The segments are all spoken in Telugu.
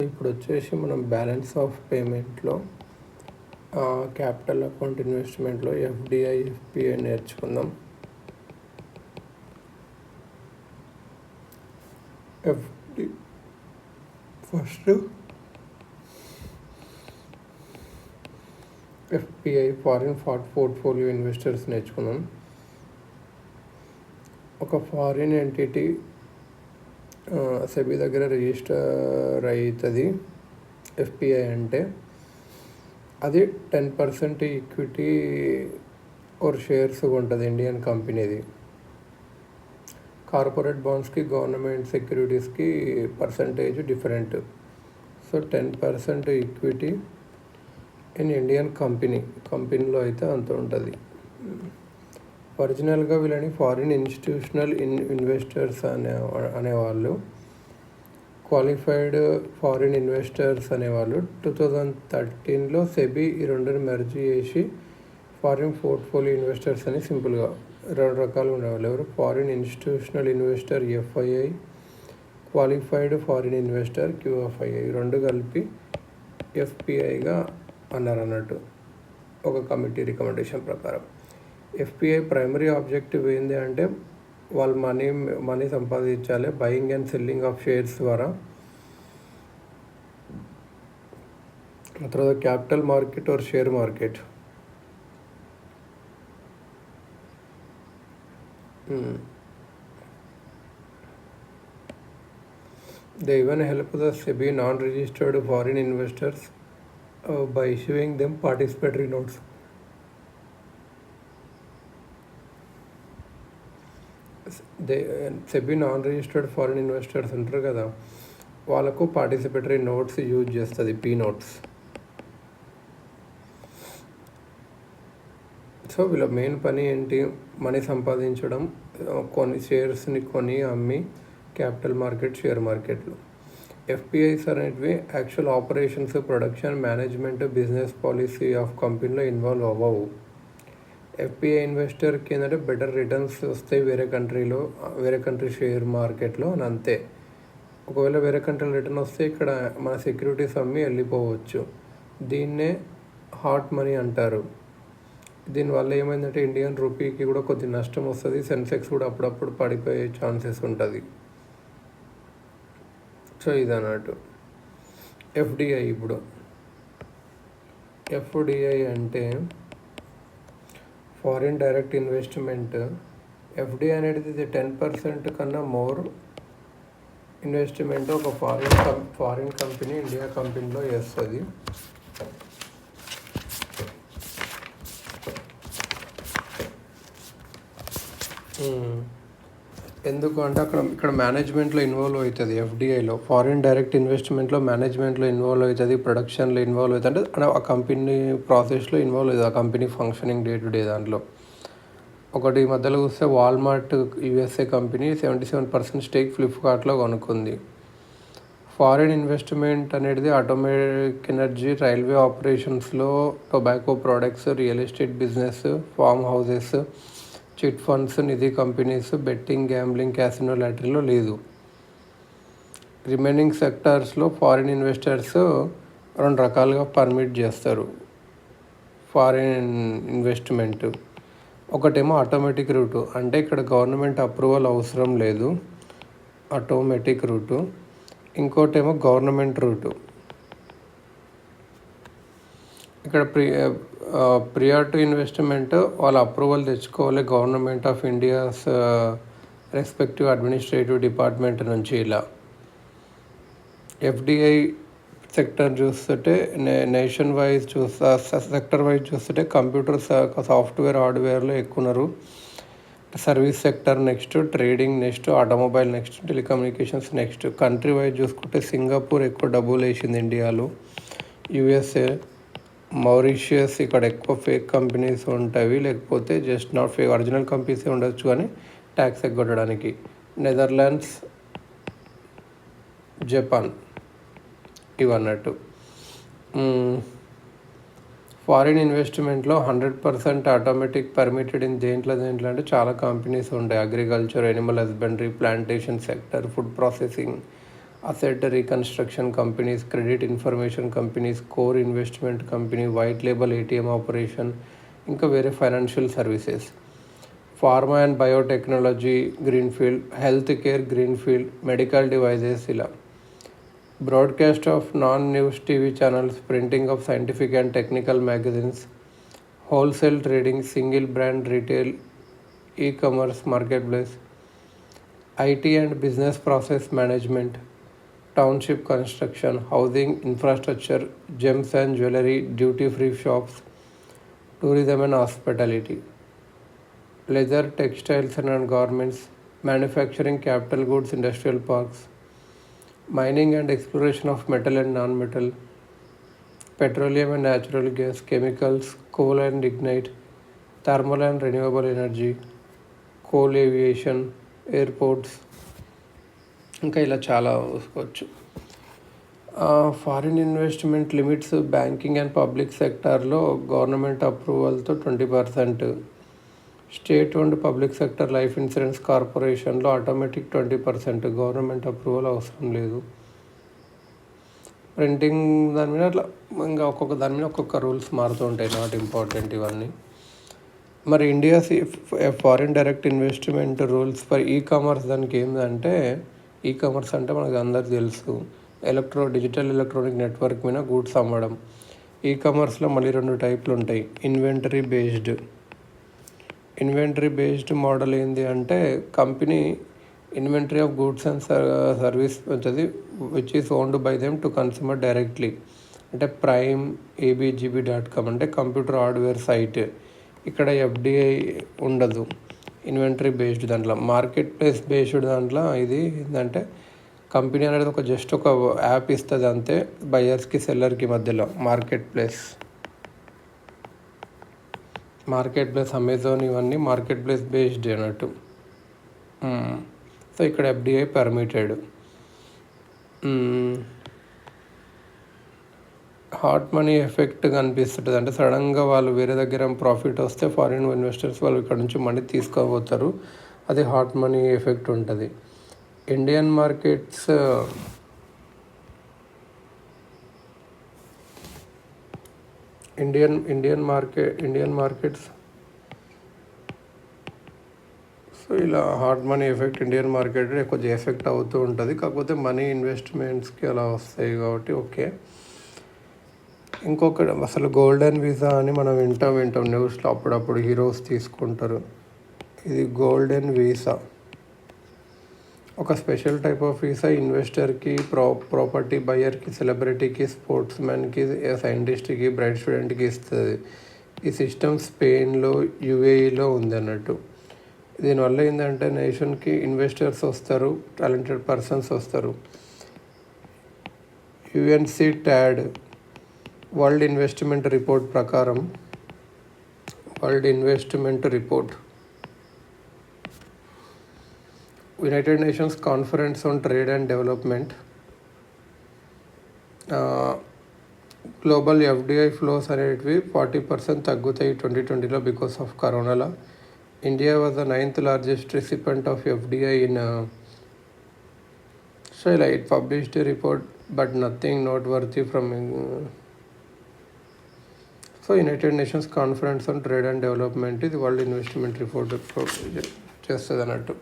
ఇప్పుడు వచ్చేసి మనం బ్యాలెన్స్ ఆఫ్ పేమెంట్లో క్యాపిటల్ అకౌంట్ ఇన్వెస్ట్మెంట్లో ఎఫ్డిఐ ఎఫ్పిఐ నేర్చుకుందాం. First FPI foreign portfolio investors నేర్చుకున్నాం. ఒక ఫారిన్ ఎంటిటీ సెబీ దగ్గర రిజిస్టర్ అవుతుంది. ఎఫ్పిఐ అంటే అది 10% ఈక్విటీ ఆర్ షేర్స్ ఉంటుంది ఇండియన్ కంపెనీది. కార్పొరేట్ బాండ్స్కి గవర్నమెంట్ సెక్యూరిటీస్కి percentage different. So 10% equity in Indian కంపెనీలో అయితే అంత ఉంటుంది. ఒరిజినల్గా వీళ్ళని ఫారిన్ ఇన్స్టిట్యూషనల్ ఇన్వెస్టర్స్ అనేవాళ్ళు, క్వాలిఫైడ్ ఫారిన్ ఇన్వెస్టర్స్ అనేవాళ్ళు. 2013లో సెబీ ఈ రెండుని మెర్జ్ చేసి ఫారిన్ పోర్ట్ఫోలియో ఇన్వెస్టర్స్ అని సింపుల్గా 2 రకాలు ఉండేవాళ్ళు. ఎవరు? Foreign institutional investor FII, qualified foreign investor QFII, 2 కలిపి ఎఫ్పిఐగా అన్నారు అన్నట్టు ఒక కమిటీ రికమెండేషన్ ప్రకారం. ఎఫ్పిఐ ప్రైమరీ ఆబ్జెక్టివ్ ఏంటి అంటే వాళ్ళు మనీ సంపాదించాలి buying and selling of shares ద్వారా. తర్వాత capital market or share market. They even help the SEBI non-registered foreign investors by issuing them participatory notes. SEBI non registered foreign investors ఉంటారు కదా, వాళ్ళకు పార్టిసిపేటరీ నోట్స్ యూజ్ చేస్తుంది, పీ నోట్స్. సో వీళ్ళ మెయిన్ పని ఏంటి? మనీ సంపాదించడం, కొన్ని షేర్స్ని కొని అమ్మి క్యాపిటల్ మార్కెట్, షేర్ మార్కెట్లు. ఎఫ్పిఐస్ అనేటివి actual operations, production, management, business policy of కంపెనీలో ఇన్వాల్వ్ అవ్వవు. ఎఫ్పిఐ ఇన్వెస్టర్కి ఏంటంటే బెటర్ రిటర్న్స్ వస్తాయి వేరే కంట్రీ షేర్ మార్కెట్లో అని అంతే. ఒకవేళ వేరే కంట్రీలో రిటర్న్ వస్తే ఇక్కడ మన సెక్యూరిటీస్ అమ్మి వెళ్ళిపోవచ్చు. దీన్నే హాట్ మనీ అంటారు. దీనివల్ల ఏమైందంటే ఇండియన్ రూపీకి కూడా కొద్ది నష్టం వస్తుంది. సెన్సెక్స్ కూడా అప్పుడప్పుడు పడిపోయే ఛాన్సెస్ ఉంటుంది. సో ఇదన్నట్టు ఎఫ్డిఐ. ఇప్పుడు ఎఫ్డిఐ అంటే ఫారిన్ డైరెక్ట్ ఇన్వెస్ట్మెంట్. ఎఫ్డిఐ అనేది 10% కన్నా మోర్ ఇన్వెస్ట్మెంట్ ఒక ఫారిన్ కంపెనీ ఇండియా కంపెనీలో చేస్తుంది. ఎందుకు అంటే ఇక్కడ మేనేజ్మెంట్లో ఇన్వాల్వ్ అవుతుంది. ఎఫ్డిఐలో ఫారిన్ డైరెక్ట్ ఇన్వెస్ట్మెంట్లో మేనేజ్మెంట్లో ఇన్వాల్వ్ అవుతుంది, ప్రొడక్షన్లో ఇన్వాల్వ్ అవుతుంది. అంటే ఆ కంపెనీ ప్రాసెస్లో ఇన్వాల్వ్ అవుతుంది, ఆ company functioning day to day దాంట్లో. ఒకటి మధ్యలో చూస్తే వాల్మార్ట్ యూఎస్ఏ కంపెనీ 77% స్టేక్ ఫ్లిప్కార్ట్లో కొనుక్కుంది. ఫారిన్ ఇన్వెస్ట్మెంట్ అనేది ఆటోమేటిక్ ఎనర్జీ, రైల్వే ఆపరేషన్స్లో, tobacco products, real estate business, farm houses, chit funds, Nidhi companies, betting, gambling, casino, లాటరీలో లేదు. రిమైనింగ్ సెక్టార్స్లో ఫారిన్ ఇన్వెస్టర్స్ 2 రకాలుగా పర్మిట్ చేస్తారు ఫారిన్ ఇన్వెస్ట్మెంట్. ఒకటేమో ఆటోమేటిక్ రూటు, అంటే ఇక్కడ గవర్నమెంట్ అప్రూవల్ అవసరం లేదు, ఆటోమేటిక్ రూటు. ఇంకోటేమో గవర్నమెంట్ రూటు. ఇక్కడ ప్రియర్ టు ఇన్వెస్ట్మెంట్ వాళ్ళ అప్రూవల్ తెచ్చుకోవాలి government of India's respective administrative department నుంచి. ఇలా ఎఫ్డిఐ సెక్టర్ చూస్తుంటే నేషన్ వైజ్ సెక్టర్ వైజ్ చూస్తుంటే కంప్యూటర్, సాఫ్ట్వేర్, హార్డ్వేర్లో ఎక్కువ ఉన్నారు. Service sector next, trading next, automobile next, telecommunications next. Country wise చూసుకుంటే సింగపూర్ ఎక్కువ డబ్బులు వేసింది ఇండియాలో, యుఎస్ఏ, మారిషియస్ ఇక్కడ ఎక్కువ ఫేక్ కంపెనీస్ ఉంటాయి, లేకపోతే just not fake, original companies ఉండొచ్చు కానీ ట్యాక్స్ ఎగ్గొట్టడానికి. నెదర్లాండ్స్, జపాన్ ఇవన్నట్టు. ఫారిన్ ఇన్వెస్ట్మెంట్లో 100% ఆటోమేటిక్ పర్మిటెడ్ ఇన్ దేంట్లో అంటే చాలా కంపెనీస్ ఉంటాయి. Agriculture, animal husbandry, plantation sector, food processing, asset reconstruction companies, credit information companies, core investment company, white label ATM operation, ఇంకా వేరే financial services. Pharma and biotechnology greenfield, health care greenfield, medical devices ఇలా. Broadcast of non news TV channels, printing of scientific and technical magazines, wholesale trading, single brand retail, ecommerce market place, IT and business process management, township construction, housing infrastructure, gems and jewellery, duty free shops, tourism and hospitality, leather, textiles and garments, manufacturing, capital goods, industrial parks, mining and exploration of metal and non-metal, petroleum and natural gas, chemicals, coal and lignite, thermal and renewable energy, coal aviation, airports, ఇంకా ఇలా చాలా చూసుకోవచ్చు. Foreign investment limits banking and public సెక్టార్లో గవర్నమెంట్ అప్రూవల్తో 20%, state owned public sector life insurance కార్పొరేషన్లో ఆటోమేటిక్ 20%, గవర్నమెంట్ అప్రూవల్ అవసరం లేదు. ప్రింటింగ్ దాని మీద అట్లా ఇంకా ఒక్కొక్క దాని మీద ఒక్కొక్క రూల్స్ మారుతూ ఉంటాయి, నాట్ ఇంపార్టెంట్ ఇవన్నీ. మరి India foreign direct investment rules for ecommerce దానికి ఏంటంటే, ఈ-కామర్స్ అంటే మనకు అందరికి తెలుసు, డిజిటల్ ఎలక్ట్రానిక్ నెట్వర్క్ మీద గూడ్స్ అమ్మడం. ఈ-కామర్స్లో మళ్ళీ 2 టైప్లు ఉంటాయి. ఇన్వెంటరీ బేస్డ్ మోడల్ ఏంది అంటే, company inventory of goods and service ఉంటుంది which is owned by them to consumer directly. అంటే ప్రైమ్, abgb.com అంటే కంప్యూటర్ హార్డ్వేర్ సైట్. ఇక్కడ ఎఫ్డిఐ ఉండదు ఇన్వెంటరీ బేస్డ్ దాంట్లో. మార్కెట్ ప్లేస్ బేస్డ్ దాంట్లో ఇది ఏంటంటే, కంపెనీ అనేది జస్ట్ ఒక యాప్ ఇస్తుంది అంతే, బయర్స్కి సెల్లర్కి మధ్యలో. మార్కెట్ ప్లేస్ అమెజాన్ ఇవన్నీ మార్కెట్ ప్లేస్ బేస్డ్ అన్నట్టు. సో ఇక్కడ FDI permitted. Hot money effect కనిపిస్తుంటుంది. అంటే సడన్గా వాళ్ళు వేరే దగ్గర ప్రాఫిట్ వస్తే ఫారిన్ ఇన్వెస్టర్స్ వాళ్ళు ఇక్కడ నుంచి మనీ తీసుకోబోతారు, అది హాట్ మనీ ఎఫెక్ట్ ఉంటుంది. ఇండియన్ మార్కెట్స్ సో ఇలా hot money effect Indian market కొంచెం ఎఫెక్ట్ అవుతూ ఉంటుంది. కాకపోతే మనీ ఇన్వెస్ట్మెంట్స్కి అలా వస్తాయి కాబట్టి ఓకే. ఇంకొకటి అసలు గోల్డెన్ వీసా అని మనం వింటాం న్యూస్లో అప్పుడప్పుడు, హీరోస్ తీసుకుంటారు. ఇది గోల్డెన్ వీసా ఒక స్పెషల్ టైప్ ఆఫ్ వీసా. ఇన్వెస్టర్కి, ప్రాపర్టీ బయర్కి, సెలబ్రిటీకి, స్పోర్ట్స్ మ్యాన్కి, సైంటిస్ట్కి, బ్రైట్ స్టూడెంట్కి ఇస్తుంది. ఈ సిస్టమ్ స్పెయిన్లో, యుఏఈలో ఉంది అన్నట్టు. దీనివల్ల ఏంటంటే నేషన్కి ఇన్వెస్టర్స్ వస్తారు, టాలెంటెడ్ పర్సన్స్ వస్తారు. UNCTAD world investment report United Nations conference on trade and development, global FDI flows అనేటివి 40% తగ్గుతాయి 2020లో బికాస్ ఆఫ్ కరోనాలో. India was the 9th largest recipient of FDI in so it published a report but nothing noteworthy from so United Nations conference on trade and development ఇది వరల్డ్ ఇన్వెస్ట్మెంట్ రిపోర్ట్ చేస్తుంది అన్నట్టు.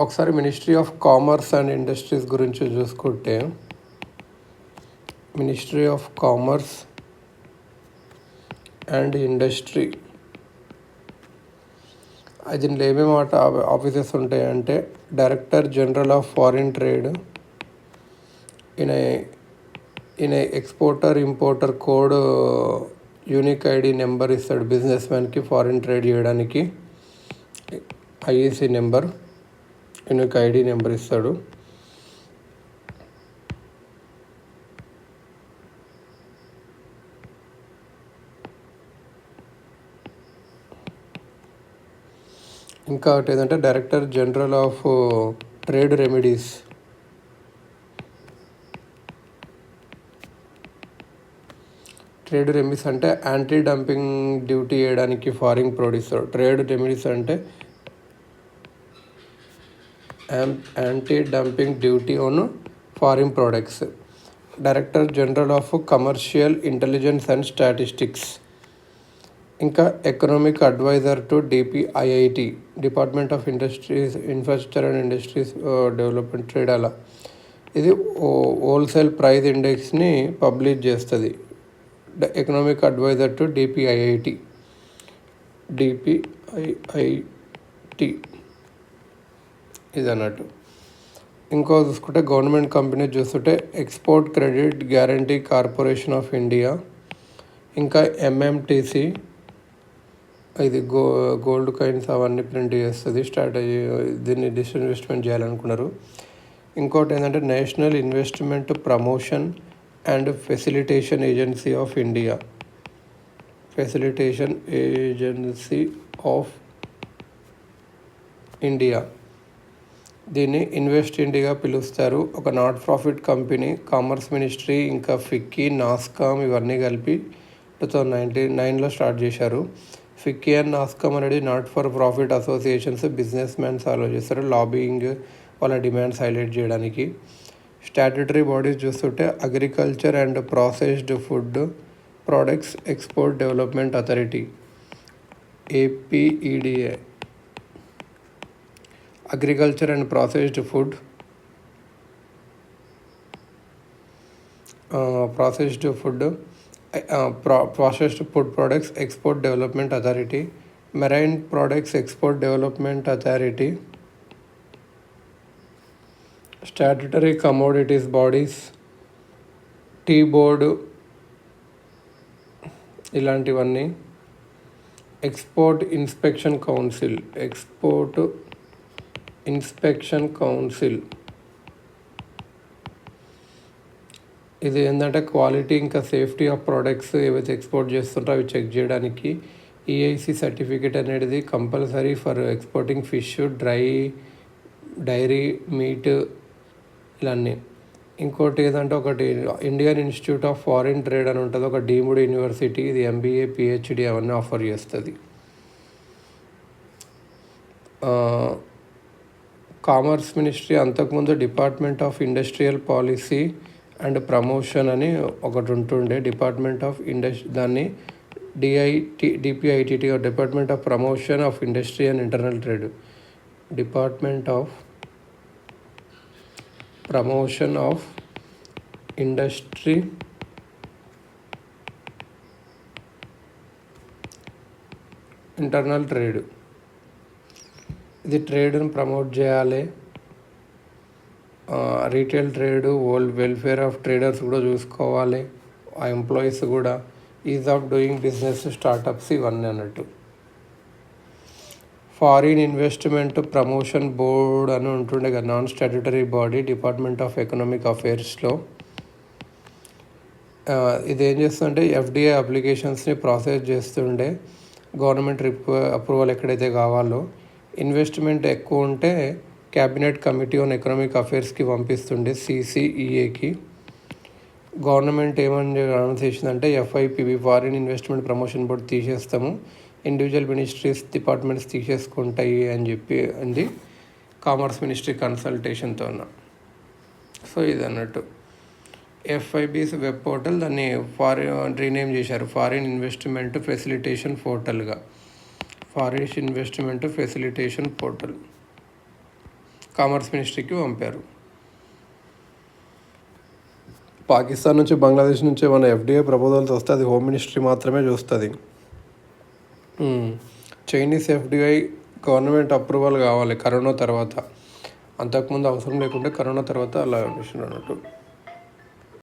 ఒకసారి ministry of commerce and industries గురించి చూసుకుంటే, ministry of commerce and industry దీంట్లో ఏమేమి ఆఫీసెస్ ఉంటాయంటే, director general of foreign trade, ఈయన exporter importer code unique ID number ఇస్తాడు బిజినెస్ మ్యాన్కి ఫారిన్ ట్రేడ్ చేయడానికి. IEC number, unique ID number ఇస్తాడు. ఇంకా ఒకటి ఏంటంటే director general of trade remedies. Trade remedies అంటే యాంటీ డంపింగ్ డ్యూటీ వేయడానికి ఫారిన్ ప్రొడ్యూసర్. ట్రేడ్ రెమెడీస్ అంటే anti dumping duty on foreign products, director general of commercial intelligence and statistics, ఇంకా economic adviser to DPIIT, department of infrastructure and industries development, trade. అలా ఇది హోల్సేల్ ప్రైస్ ఇండెక్స్ని పబ్లిష్ చేస్తుంది. ఎకనామిక్ అడ్వైజర్ టు డిపిఐఐటి ఇది అన్నట్టు. ఇంకో చూసుకుంటే గవర్నమెంట్ కంపెనీ చూస్తుంటే export credit guarantee corporation of India, ఇంకా ఎంఎంటీసీ, ఇది గోల్డ్ కాయిన్స్ అవన్నీ ప్రింట్ చేస్తుంది. స్ట్రాటజీ దీన్ని డిస్ఇన్వెస్ట్మెంట్ చేయాలనుకున్నారు. ఇంకోటి ఏంటంటే national investment promotion and facilitation agency of India, facilitation agency of India, దీన్ని ఇన్వెస్ట్ ఇండియాగా పిలుస్తారు. ఒక not profit company. Commerce ministry, ఇంకా ఫిక్కీ, నాస్కామ్ ఇవన్నీ కలిపి 2099లో స్టార్ట్ చేశారు. ఫిక్కీ అండ్ నాస్కామ్ అనేది not for profit associations, business mans ఆలోచిస్తారు లాబింగ్ వాళ్ళ డిమాండ్స్ హైలైట్ చేయడానికి. స్టాట్యుటరీ బాడీస్ చూస్తుంటే agriculture and processed food products export development authority, APEDA, agriculture and processed food products export development authority, marine products export development authority, statutory commodities bodies, tea board ఇలాంటివన్నీ, ఎక్స్పోర్ట్ ఇన్స్పెక్షన్ కౌన్సిల్, ఇది ఏంటంటే క్వాలిటీ ఇంకా సేఫ్టీ ఆఫ్ ప్రోడక్ట్స్ ఏవైతే ఎక్స్పోర్ట్ చేస్తుంటారో అవి చెక్ చేయడానికి. ఈఐసి సర్టిఫికేట్ అనేది compulsory for exporting fish, dairy, meat ఇలాన్నీ. ఇంకోటి ఏదంటే ఒకటి Indian institute of foreign trade అని ఉంటుంది, ఒక డీమ్డ్ యూనివర్సిటీ. ఇది ఎంబీఏ, పిహెచ్డి అవన్నీ ఆఫర్ చేస్తుంది. కామర్స్ మినిస్ట్రీ అంతకుముందు department of industrial policy and promotion అని ఒకటి ఉంటుండే. డిపార్ట్మెంట్ ఆఫ్ దాన్ని DPITT, department of promotion of industry and internal trade, department of promotion of industry internal trade. ఇది ట్రేడ్ని ప్రమోట్ చేయాలి. Retail trade, welfare of traders కూడా చూసుకోవాలి, ఆ ఎంప్లాయీస్ కూడా, ease of doing business, startups ఇవన్నీ అన్నట్టు. ఫారిన్ ఇన్వెస్ట్మెంట్ ప్రమోషన్ బోర్డ్ అని ఉంటుండే కదా, non statutory body, department of economic అఫైర్స్లో. ఇది ఏం చేస్తుందంటే ఎఫ్డిఐ అప్లికేషన్స్ని ప్రాసెస్ చేస్తుండే. గవర్నమెంట్ అప్రూవల్ ఎక్కడైతే కావాలో, ఇన్వెస్ట్మెంట్ ఎక్కువ ఉంటే క్యాబినెట్ కమిటీ ఆన్ ఎకనామిక్ అఫైర్స్కి పంపిస్తుండే, సిసిఈఏకి. గవర్నమెంట్ ఏమని అనౌన్స్ చేసిందంటే FIPB, foreign investment promotion board తీసేస్తాము, ఇండివిజువల్ మినిస్ట్రీస్, డిపార్ట్మెంట్స్ తీసేసుకుంటాయి అని చెప్పి అంది కామర్స్ మినిస్ట్రీ కన్సల్టేషన్తో. సో ఇది అన్నట్టు ఎఫ్ఐబిస్ వెబ్ పోర్టల్, దాన్ని రీనేమ్ చేశారు ఫారిన్ ఇన్వెస్ట్మెంట్ ఫెసిలిటేషన్ పోర్టల్గా. Foreign investment facilitation portal commerce మినిస్ట్రీకి పంపారు. పాకిస్తాన్ నుంచి, బంగ్లాదేశ్ నుంచి ఏమైనా ఎఫ్డిఐ ప్రపోజల్స్ వస్తే అది హోమ్ మినిస్ట్రీ మాత్రమే చూస్తుంది. చైనీస్ ఎఫ్డిఐ గవర్నమెంట్ అప్రూవల్ కావాలి కరోనా తర్వాత, అంతకుముందు అవసరం లేకుంటే కరోనా తర్వాత అలా అన్నట్టు.